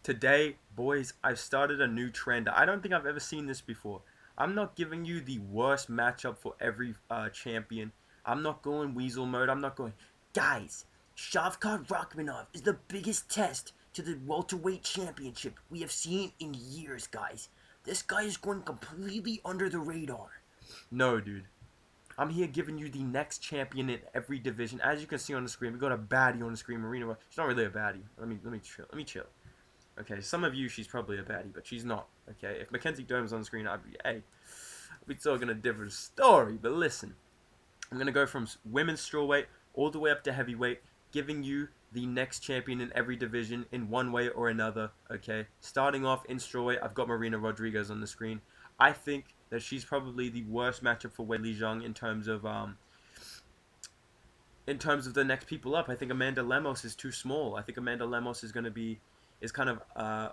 Today, boys, I've started a new trend. I don't think I've ever seen this before. I'm not giving you the worst matchup for every champion. I'm not going weasel mode. I'm not going, guys, Shavkat Rakhmonov is the biggest test to the welterweight championship we have seen in years, guys. This guy is going completely under the radar. No, dude. I'm here giving you the next champion in every division. As you can see on the screen, we got a baddie on the screen, Marina. She's not really a baddie. Let me chill. Let me chill. Okay, some of you, she's probably a baddie, but she's not. Okay, if Mackenzie Dome's on the screen, I'd be, hey, we're talking a different story. But listen, I'm gonna go from women's strawweight all the way up to heavyweight, giving you the next champion in every division in one way or another. Okay, starting off in strawweight, I've got Marina Rodriguez on the screen. I think that she's probably the worst matchup for Weili Zhang in terms of the next people up. I think Amanda Lemos is too small. I think Amanda Lemos is kind of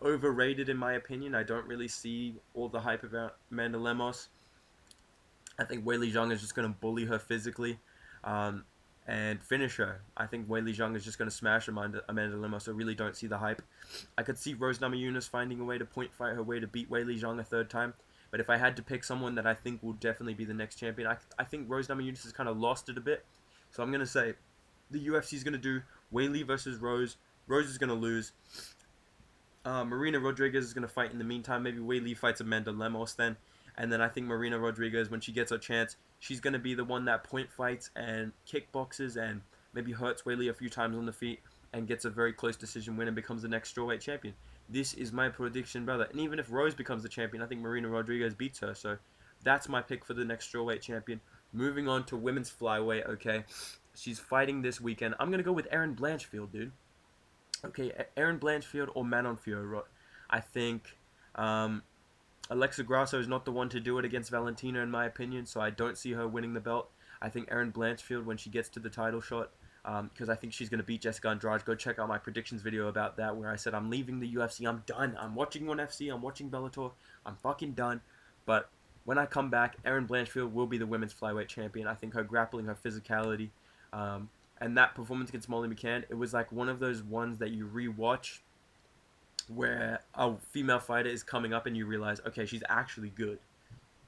overrated in my opinion. I don't really see all the hype about Amanda Lemos. I think Weili Zhang is just going to bully her physically and finish her. I think Weili Zhang is just going to smash Amanda Lemos. I really don't see the hype. I could see Rose Namajunas finding a way to point fight her way to beat Weili Zhang a third time. But if I had to pick someone that I think will definitely be the next champion, I think Rose Namajunas has kind of lost it a bit. So I'm going to say the UFC is going to do Weili versus Rose. Rose is going to lose. Marina Rodriguez is going to fight in the meantime. Maybe Weili fights Amanda Lemos then. And then I think Marina Rodriguez, when she gets her chance, she's going to be the one that point fights and kickboxes and maybe hurts Weili a few times on the feet and gets a very close decision win and becomes the next strawweight champion. This is my prediction, brother. And even if Rose becomes the champion, I think Marina Rodriguez beats her. So that's my pick for the next strawweight champion. Moving on to women's flyweight, okay. She's fighting this weekend. I'm going to go with ERIN Blanchfield, dude. Okay, ERIN Blanchfield or Manon Fiorot. I think Alexa Grasso is not the one to do it against Valentina, in my opinion, so I don't see her winning the belt. I think ERIN Blanchfield, when she gets to the title shot, because I think she's going to beat Jessica Andrade. Go check out my predictions video about that, where I said I'm leaving the UFC. I'm done. I'm watching ONE FC. I'm watching Bellator. I'm fucking done. But when I come back, ERIN Blanchfield will be the women's flyweight champion. I think her grappling, her physicality, and that performance against Molly McCann, it was like one of those ones that you rewatch where a female fighter is coming up and you realize, okay, she's actually good.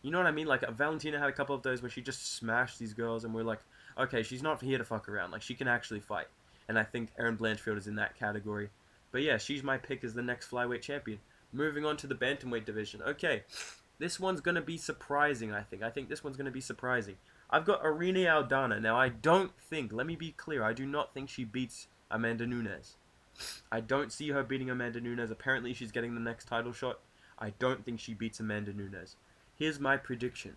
You know what I mean? Like, Valentina had a couple of those where she just smashed these girls and we're like, okay, she's not here to fuck around. Like, she can actually fight. And I think ERIN Blanchfield is in that category. But yeah, she's my pick as the next flyweight champion. Moving on to the bantamweight division. Okay, this one's going to be surprising, I think. I think this one's going to be surprising. I've got IRENE ALDANA. Now, I don't think, let me be clear, I do not think she beats Amanda Nunes. I don't see her beating Amanda Nunes. Apparently, she's getting the next title shot. I don't think she beats Amanda Nunes. Here's my prediction.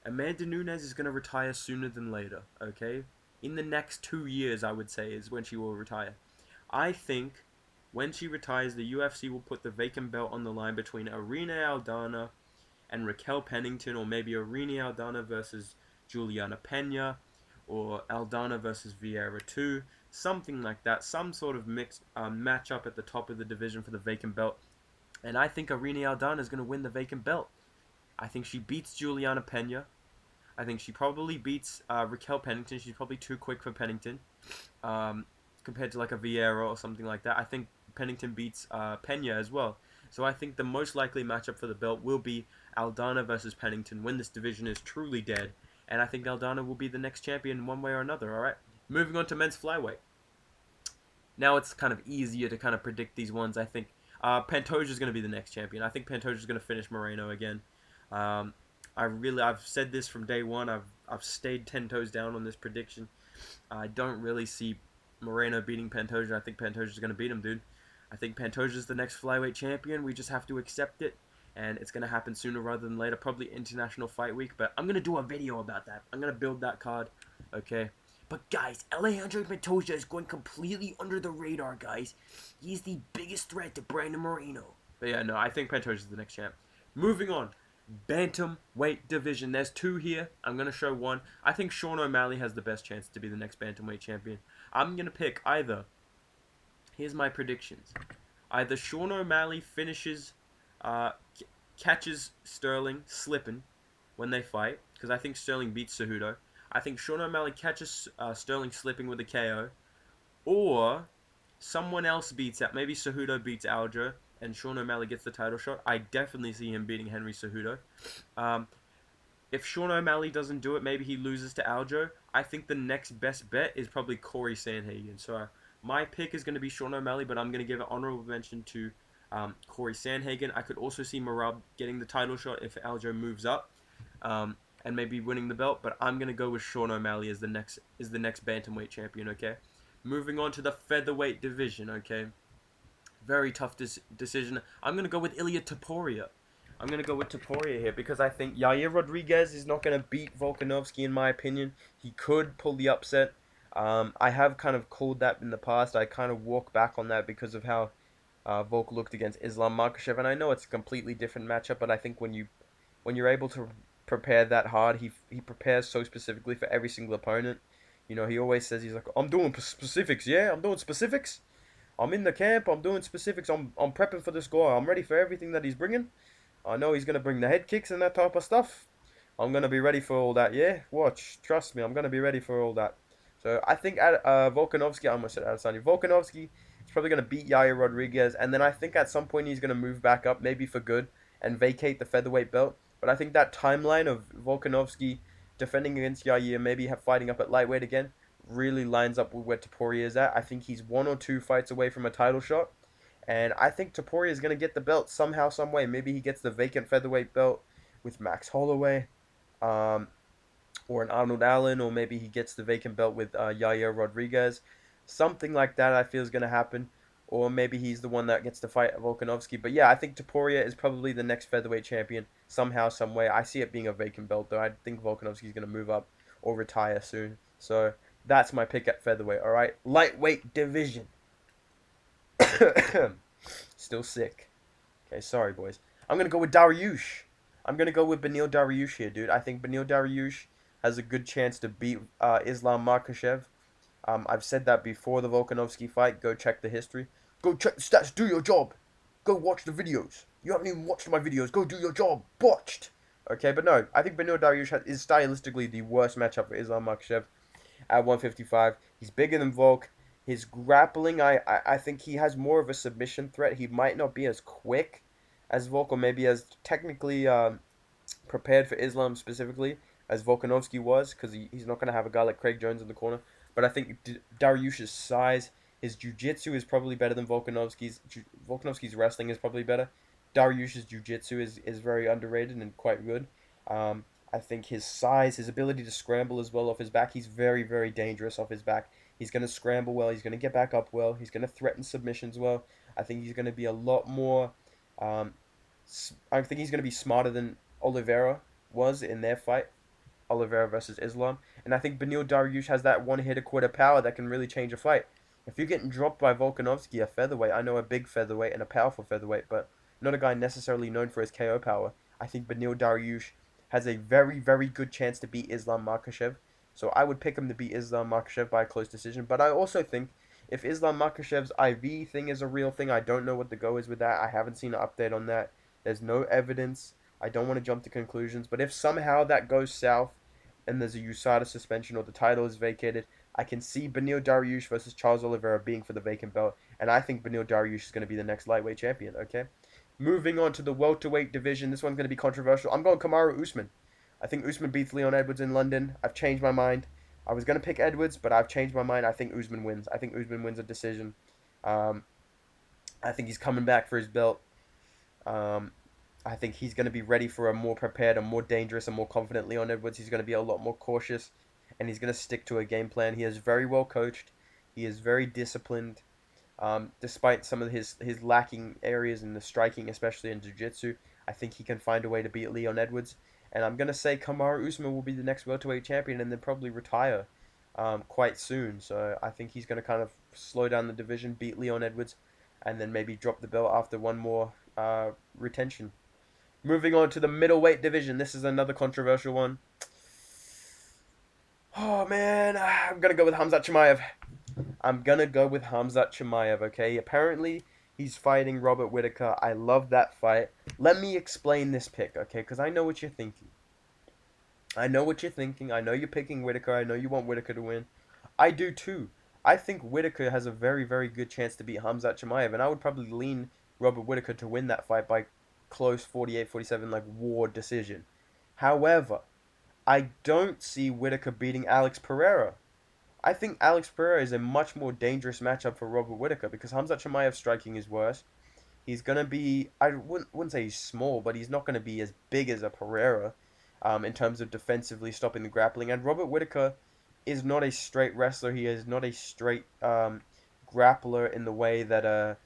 Amanda Nunes is going to retire sooner than later, okay? In the next 2 years, I would say, is when she will retire. I think when she retires, the UFC will put the vacant belt on the line between IRENE ALDANA and Raquel Pennington, or maybe IRENE ALDANA versus Juliana Pena, or Aldana versus Vieira 2, something like that, some sort of mixed matchup at the top of the division for the vacant belt. And I think IRENE ALDANA is going to win the vacant belt. I think she beats Juliana Pena. I think she probably beats Raquel Pennington. She's probably too quick for Pennington compared to like a Vieira or something like that. I think Pennington beats Pena as well. So I think the most likely matchup for the belt will be Aldana versus Pennington when this division is truly dead. And I think Aldana will be the next champion one way or another, alright? Moving on to men's flyweight. Now it's kind of easier to kind of predict these ones, I think. Pantoja is going to be the next champion. I think Pantoja is going to finish Moreno again. I've said this from day one. I've stayed 10 toes down on this prediction. I don't really see Moreno beating Pantoja. I think Pantoja is going to beat him, dude. I think Pantoja is the next flyweight champion. We just have to accept it. And it's going to happen sooner rather than later. Probably International Fight Week. But I'm going to do a video about that. I'm going to build that card. Okay. But guys, Alejandro Pantoja is going completely under the radar, guys. He's the biggest threat to Brandon Moreno. But yeah, no, I think Pantoja is the next champ. Moving on. Bantamweight division. There's two here. I'm going to show one. I think Sean O'Malley has the best chance to be the next Bantamweight champion. I'm going to pick either. Here's my predictions. Either Sean O'Malley finishes... catches Sterling slipping when they fight, because I think Sterling beats Cejudo. I think Sean O'Malley catches Sterling slipping with a KO, or someone else beats out. Maybe Cejudo beats Aljo, and Sean O'Malley gets the title shot, I definitely see him beating Henry Cejudo. Um, if Sean O'Malley doesn't do it, maybe he loses to Aljo. I think the next best bet is probably Corey Sandhagen. So my pick is going to be Sean O'Malley, but I'm going to give an honorable mention to Corey Sandhagen. I could also see Marab getting the title shot if Aljo moves up, and maybe winning the belt. But I'm going to go with Sean O'Malley as the next bantamweight champion. Okay, moving on to the featherweight division. Okay, very tough decision. I'm going to go with Ilia Topuria. I'm going to go with Topuria here because I think Yair Rodriguez is not going to beat Volkanovski in my opinion. He could pull the upset. I have kind of called that in the past. I kind of walk back on that because of how Volk looked against Islam Makhachev, and I know it's a completely different matchup, but I think when you're able to prepare that hard, he prepares so specifically for every single opponent. You know, he always says he's like, I'm doing specifics, yeah, I'm doing specifics. I'm in the camp. I'm doing specifics. I'm prepping for this guy. I'm ready for everything that he's bringing. I know he's gonna bring the head kicks and that type of stuff. I'm gonna be ready for all that. Yeah, watch. Trust me. I'm gonna be ready for all that. So I think Volkanovski. I almost said Adesanya. Volkanovski is probably gonna beat Yair Rodriguez, and then I think at some point he's gonna move back up, maybe for good, and vacate the featherweight belt. But I think that timeline of Volkanovski defending against Yair, maybe fighting up at lightweight again, really lines up with where Topuria is at. I think he's one or two fights away from a title shot. And I think Topuria is going to get the belt somehow, some way. Maybe he gets the vacant featherweight belt with Max Holloway, um, or an Arnold Allen, or maybe he gets the vacant belt with Yair Rodriguez. Something like that I feel is going to happen. Or maybe he's the one that gets to fight Volkanovski. But yeah, I think Topuria is probably the next featherweight champion somehow, some way. I see it being a vacant belt, though. I think Volkanovski is going to move up or retire soon. So that's my pick at featherweight, all right? Lightweight division. Still sick. Okay, sorry, boys. I'm going to go with Dariush. I'm going to go with Beneil Dariush here, dude. I think Beneil Dariush has a good chance to beat Islam Makhachev. I've said that before the Volkanovski fight. Go check the history. Go check the stats. Do your job. Go watch the videos. You haven't even watched my videos. Go do your job. Botched. Okay, but no. I think Beneil Dariush is stylistically the worst matchup for Islam Makhachev at 155. He's bigger than Volk. His grappling, I think he has more of a submission threat. He might not be as quick as Volk, or maybe as technically prepared for Islam specifically as Volkanovski was, because he's not going to have a guy like Craig Jones in the corner. But I think Dariush's size, his jiu-jitsu is probably better than Volkanovski's. Volkanovski's wrestling is probably better. Dariush's jiu-jitsu is very underrated and quite good. I think his size, his ability to scramble as well off his back, he's very, very dangerous off his back. He's going to scramble well. He's going to get back up well. He's going to threaten submissions well. I think he's going to be a lot more. Um, I think he's going to be smarter than Oliveira was in their fight. Oliveira versus Islam. And I think Beneil Dariush has that one hit a quarter power that can really change a fight. If you're getting dropped by Volkanovski, a featherweight, I know a big featherweight and a powerful featherweight, but not a guy necessarily known for his KO power. I think Beneil Dariush has a very, very good chance to beat Islam Makhachev. So I would pick him to beat Islam Makhachev by a close decision. But I also think if Islam Makhachev's IV thing is a real thing, I don't know what the go is with that. I haven't seen an update on that. There's no evidence. I don't want to jump to conclusions. But if somehow that goes south and there's a USADA suspension or the title is vacated, I can see Beneil Dariush versus Charles Oliveira being for the vacant belt. And I think Beneil Dariush is going to be the next lightweight champion, okay? Moving on to the welterweight division. This one's going to be controversial. I'm going KAMARU Usman. I think Usman beats Leon Edwards in London. I've changed my mind. I was going to pick Edwards, but I've changed my mind. I think Usman wins. I think Usman wins a decision. Um, I think he's coming back for his belt. Um, I think he's going to be ready for a more prepared, a more dangerous, and more confident Leon Edwards. He's going to be a lot more cautious, and he's going to stick to a game plan. He is very well coached. He is very disciplined. Despite some of his lacking areas in the striking, especially in jiu-jitsu, I think he can find a way to beat Leon Edwards. And I'm going to say KAMARU Usman will be the next welterweight champion and then probably retire quite soon. So I think he's going to kind of slow down the division, beat Leon Edwards, and then maybe drop the belt after one more retention. Moving on to the middleweight division. This is another controversial one. Oh, man. I'm going to go with KHAMZAT CHIMAEV. I'm going to go with KHAMZAT CHIMAEV, okay? Apparently, he's fighting Robert Whittaker. I love that fight. Let me explain this pick, okay? Because I know what you're thinking. I know what you're thinking. I know you're picking Whittaker. I know you want Whittaker to win. I do too. I think Whittaker has a very, very good chance to beat KHAMZAT CHIMAEV, and I would probably lean Robert Whittaker to win that fight by close 48-47, like war decision. However, I don't see Whittaker beating Alex Pereira. I think Alex Pereira is a much more dangerous matchup for Robert Whittaker because Khamzat Chimaev's striking is worse. He's gonna be, I wouldn't say he's small, but he's not gonna be as big as a Pereira, in terms of defensively stopping the grappling. And Robert Whittaker is not a straight wrestler. He is not a straight grappler in the way that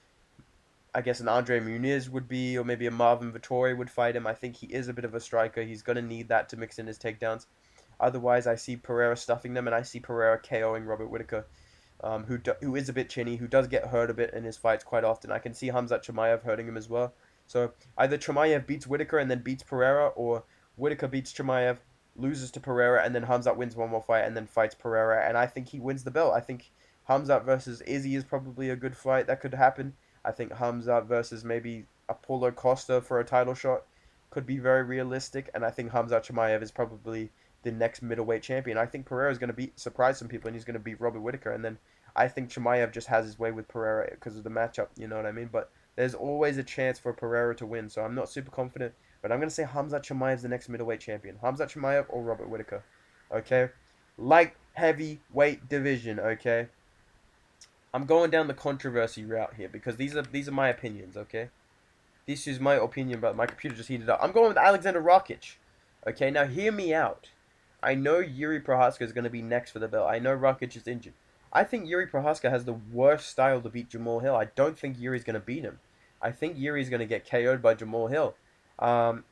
I guess an Andre Muniz would be, or maybe a Marvin Vettori would fight him. I think he is a bit of a striker. He's gonna need that to mix in his takedowns. Otherwise, I see Pereira stuffing them, and I see Pereira KOing Robert Whittaker, who is a bit chinny, who does get hurt a bit in his fights quite often. I can see Khamzat Chimaev hurting him as well. So either Chimaev beats Whittaker and then beats Pereira, or Whittaker beats Chimaev, loses to Pereira, and then Khamzat wins one more fight and then fights Pereira. And I think he wins the belt. I think Khamzat versus Izzy is probably a good fight that could happen. I think Khamzat versus maybe Apollo Costa for a title shot could be very realistic. And I think Khamzat Chimaev is probably the next middleweight champion. I think Pereira is going to surprise some people, and he's going to beat Robert Whittaker. And then I think Chimaev just has his way with Pereira because of the matchup. You know what I mean? But there's always a chance for Pereira to win, so I'm not super confident. But I'm going to say Khamzat Chimaev is the next middleweight champion. Khamzat Chimaev or Robert Whittaker. Okay? Light heavyweight division. Okay? I'm going down the controversy route here because these are my opinions. Okay? This is my opinion, but my computer just heated up. I'm going with Alexander Rakic. Okay, now hear me out. I know Yuri Prohaska is going to be next for the belt. I know Rakic is injured. I think Yuri Prohaska has the worst style to beat Jamal Hill. I don't think Yuri's going to beat him. I think Yuri's going to get KO'd by Jamal Hill. Um,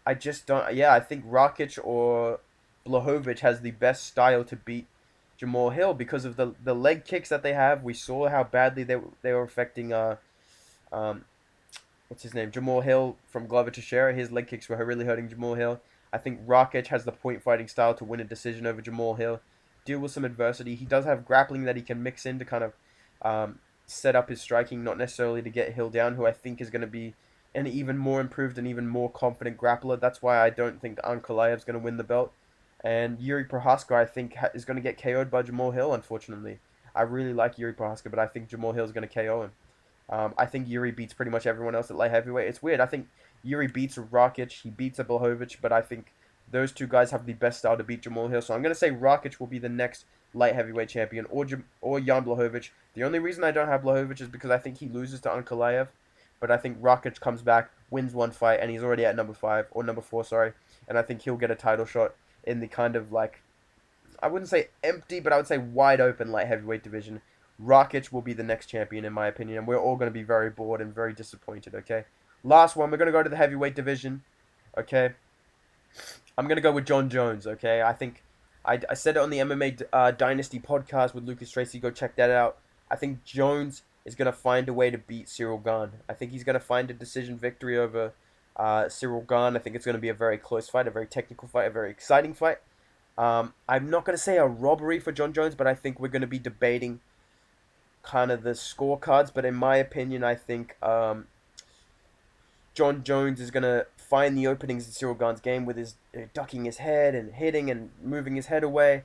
I just don't. Yeah, I think Rakic or Blachowicz has the best style to beat Jamal Hill because of the leg kicks that they have. We saw how badly they were affecting um what's his name? Jamal Hill from Glover Teixeira. His leg kicks were really hurting Jamal Hill. I think Rakic has the point fighting style to win a decision over Jamal Hill. Deal with some adversity. He does have grappling that he can mix in to kind of set up his striking, not necessarily to get Hill down, who I think is going to be an even more improved and even more confident grappler. That's why I don't think Ankalaev's going to win the belt. And Yuri Prohaska, I think, is going to get KO'd by Jamal Hill, unfortunately. I really like Yuri Prohaska, but I think Jamal Hill is going to KO him. I think Yuri beats pretty much everyone else at light heavyweight. It's weird. I think Yuri beats Rakic. He beats a Blachowicz, but I think those two guys have the best style to beat Jamal Hill. So I'm going to say Rakic will be the next light heavyweight champion, or Jan Blachowicz. The only reason I don't have Blachowicz is because I think he loses to Ankalaev. But I think Rakic comes back, wins one fight, and he's already at number 5, or number 4, sorry. And I think he'll get a title shot in the kind of like, I wouldn't say empty, but I would say wide open light heavyweight division. Rakic will be the next champion, in my opinion, and we're all going to be very bored and very disappointed, okay? Last one, we're going to go to the heavyweight division, okay? I'm going to go with John Jones, okay? I think I said it on the MMA Dynasty podcast with Lucas Tracy. Go check that out. I think Jones is going to find a way to beat Cyril Gane. I think he's going to find a decision victory over Cyril Gane. I think it's going to be a very close fight, a very technical fight, a very exciting fight. I'm not going to say a robbery for John Jones, but I think we're going to be debating kind of the scorecards. But in my opinion, I think John Jones is going to find the openings in Cyril Gane's game with his ducking his head and hitting and moving his head away.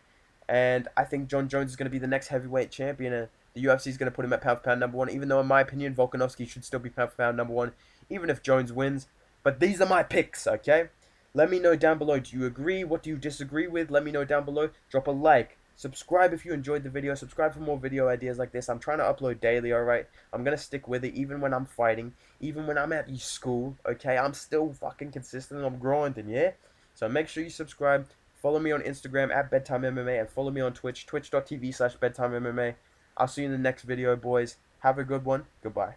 And I think John Jones is going to be the next heavyweight champion. And the UFC is going to put him at pound for pound number 1, even though in my opinion Volkanovski should still be pound for pound number 1, even if Jones wins. But these are my picks, okay? Let me know down below. Do you agree? What do you disagree with? Let me know down below. Drop a like. Subscribe if you enjoyed the video. Subscribe for more video ideas like this. I'm trying to upload daily, alright? I'm going to stick with it even when I'm fighting. Even when I'm at school, okay? I'm still fucking consistent. I'm grinding, yeah? So make sure you subscribe. Follow me on Instagram at Bedtime MMA, and follow me on Twitch, twitch.tv/bedtimemma. I'll see you in the next video, boys. Have a good one. Goodbye.